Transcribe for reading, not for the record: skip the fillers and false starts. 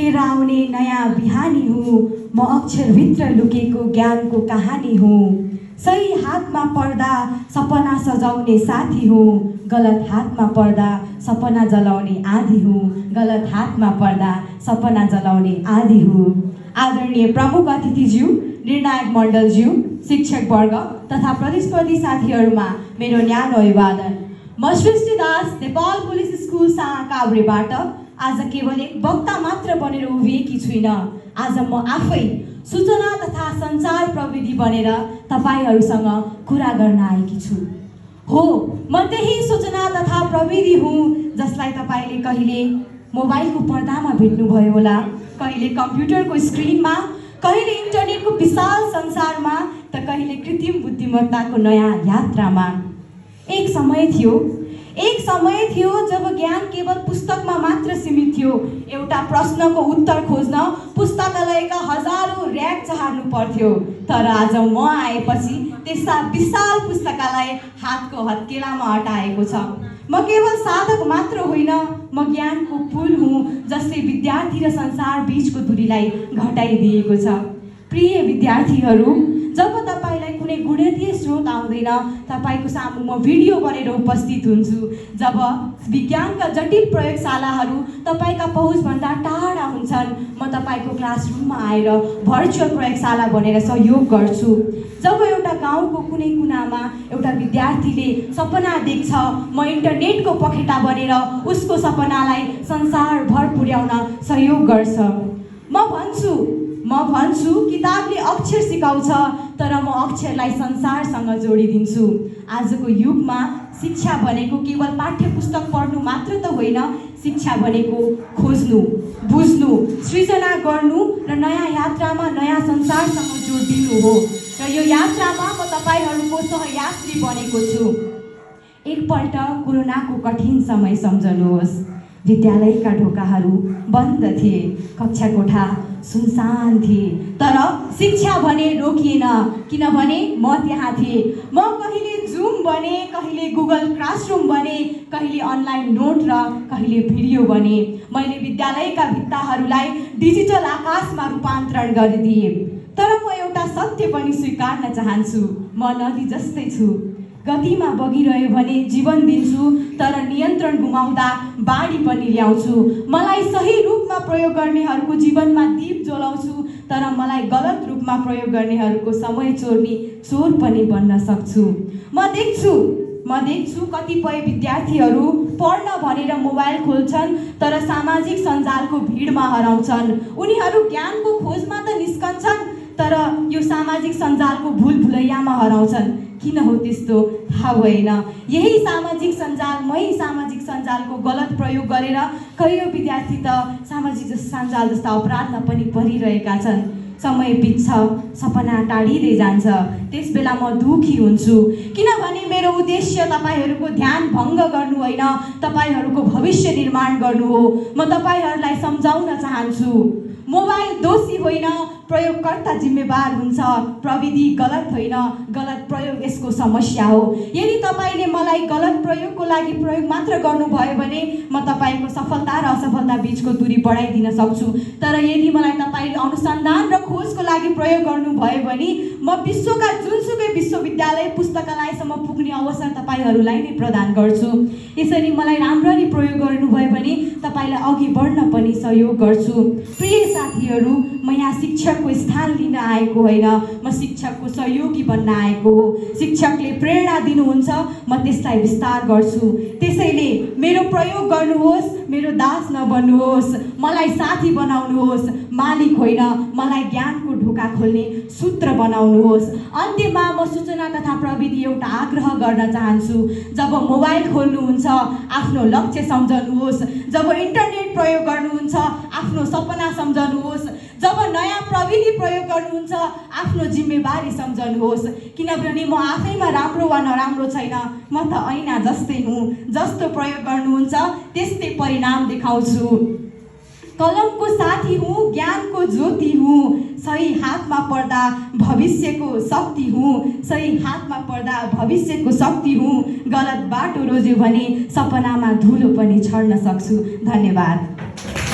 लिएर आउने नयाँ बिहानी हुँ। म अक्षरभित्र लुकेको ज्ञानको कहानी हुँ। सही हातमा पर्दा सपना सजाउने साथी हुँ। गलत हातमा पर्दा सपना जलाउने आधी हुँ। गलत हातमा पर्दा सपना जलाउने आधी हुँ। आदरणीय प्रमुख अतिथिज्यू, निर्णायक मण्डलज्यू, शिक्षकवर्ग तथा प्रतिस्पर्धी साथीहरूमा मेरो न्यानो अभिवादन। म सृष्टि दास नेपाल पुलिस स्कुल काभ्रेबाट आज केवल एक वक्ता मात्र बनेर उभिएकी छुइन। आज म आफै सूचना तथा सञ्चार प्रविधि बनेर तपाईहरूसँग कुरा गर्न आएकी छु। हो, म त्यही सूचना तथा प्रविधि हुँ जसलाई तपाईले कहिले मोबाइलको पर्दामा भेट्नुभयो होला, कहिले कम्प्युटरको स्क्रिनमा, कहिले इन्टरनेटको विशाल संसारमा, त कहिले कृत्रिम बुद्धिमत्ताको नयाँ यात्रामा। एक समय थियो जब ज्ञान केवल पुस्तकमा मात्र सीमित थियो। एउटा प्रश्नको उत्तर खोज्न पुस्तकालयका हजारौं र्याक चहार्नु पर्थ्यो। तर आज म आएपछि त्यस्ता विशाल पुस्तकालय हातको हत्केलामा हटाएको छ। म केवल साधक मात्र होइन, म ज्ञानको पुल हुँ जसले विद्यार्थी र संसार बीचको दूरीलाई घटाइदिएको छ। प्रिय विद्यार्थीहरू, जब तपाईलाई कुनै गुणितीय स्रोत आउँदैन, तपाईको सामु म भिडियो बनेर उपस्थित हुन्छु। जब विज्ञानका जटिल प्रयोगशालाहरू तपाईका पहुँचभन्दा टाढा हुन्छन्, म तपाईको क्लासरुममा आएर भर्चुअल प्रयोगशाला बनेर सहयोग गर्छु। जब एउटा गाउँको कुनै कुनामा एउटा विद्यार्थीले सपना देख्छ, म इन्टरनेटको पखेटा बनेर उसको सपनालाई संसारभर पुर्याउन सहयोग गर्छ। म भन्छु किताबले अक्षर सिकाउँछ, तर म अक्षरलाई संसारसँग जोडिदिन्छु। आजको युगमा शिक्षा भनेको केवल पाठ्य पुस्तक पढ्नु मात्र त होइन, शिक्षा भनेको खोज्नु, बुझ्नु, सृजना गर्नु र नयाँ यात्रामा नयाँ संसारसँग जोडिदिनु हो। र यो यात्रामा म तपाईहरूको सहयात्री बनेको छु। एकपल्ट कोरोनाको कठिन समय सम्झनुहोस्। विद्यालयका ढोकाहरू बन्द थिए, कक्षा कोठा सुनसान थिए, तर शिक्षा भने रोकिएन, किनभने म त्यहाँ थिएँ। म कहिले जुम बने, कहिले गुगल क्लासरुम बने, कहिले अनलाइन नोट र कहिले भिडियो बने। मैले विद्यालयका भित्ताहरूलाई डिजिटल आकाशमा रूपान्तरण गरिदिएँ। तर म एउटा सत्य पनि स्वीकार्न चाहन्छु, म नदी जस्तै छु। गतिमा बगिरह्यो भने जीवन दिन्छु, तर नियन्त्रण गुमाउँदा बाढी पनि ल्याउँछु। मलाई सही रूपमा प्रयोग गर्नेहरूको जीवनमा दीप जलाउँछु, तर मलाई गलत रूपमा प्रयोग गर्नेहरूको समय चोर्ने चोर पनि बन्न सक्छु। म देख्छु कतिपय विद्यार्थीहरू पढ्न भनेर मोबाइल खोल्छन्, तर सामाजिक सञ्जालको भिडमा हराउँछन्। उनीहरू ज्ञानको खोजमा त निस्कन्छन्, तर यो सामाजिक सञ्जालको भुलभुलैयामा हराउँछन्। किन हो त्यस्तो थाहा भएन। यही सामाजिक सञ्जालको गलत प्रयोग गरेर कयौं विद्यार्थी त सामाजिक सञ्जाल जस्ता अपराधमा पनि परिरहेका छन्। समय बित्छ, सपना टाढिँदै जान्छ, त्यसबेला म दुखी हुन्छु, किनभने मेरो उद्देश्य तपाईहरूको ध्यान भङ्ग गर्नु होइन, तपाईहरूको भविष्य निर्माण गर्नु हो। म तपाईहरूलाई सम्झाउन चाहन्छु, मोबाइल दोषी होइन, प्रयोगकर्ता जिम्मेवार हुन्छ। प्रविधि गलत होइन, गलत प्रयोग यसको समस्या हो। यदि तपाईले मलाई गलत प्रयोगको लागि प्रयोग मात्र गर्नुभयो भने म तपाईको सफलता र असफलता बीचको दूरी बढाइदिन सक्छु। तर यदि मलाई तपाईले अनुसन्धान र खोजको लागि प्रयोग गर्नुभयो भने म विश्वका जुनसुकै विश्वविद्यालय पुस्तकालयसम्म पुग्ने अवसर तपाईहरूलाई नै प्रदान गर्छु। यसरी मलाई राम्ररी प्रयोग गर्नुभयो भने तपाईलाई अघि बढ्न पनि सहयोग गर्छु। प्रिय साथीहरू, म यहाँ शिक्षकको स्थान लिन आएको होइन, म शिक्षकको सहयोगी बन्न आएको हो। शिक्षकले प्रेरणा दिनुहुन्छ, म त्यसलाई विस्तार गर्छु। त्यसैले मेरो प्रयोग गर्नुहोस्, मेरो दास नबन्नुहोस्, मलाई साथी बनाउनुहोस्, मालिक होइन, मलाई ज्ञानको ढोका खोल्ने सूत्र बनाउनुहोस्। अन्त्यमा म सूचना तथा प्रविधि एउटा आग्रह गर्न चाहन्छु। जब मोबाइल खोल्नुहुन्छ, आफ्नो लक्ष्य सम्झनुहोस्। जब इन्टरनेट प्रयोग गर्नुहुन्छ, आफ्नो सपना सम्झनुहोस्। जब नयाँ प्रविधि प्रयोग गर्नुहुन्छ, आफ्नो जिम्मेवारी सम्झनुहोस्। किनभने म आफैमा राम्रो वा नराम्रो छैन, म त ऐना जस्तै हुँ। जस्तो प्रयोग गर्नुहुन्छ त्यस्तै परिणाम देखाउँछु। कलमको साथी हुँ, ज्ञानको ज्योति हुँ, सही हातमा पर्दा भविष्यको शक्ति हुँ, सही हातमा पर्दा भविष्यको शक्ति हुँ। गलत बाटो रोज्यो भने सपनामा धुलो पनि छर्न सक्छु। धन्यवाद।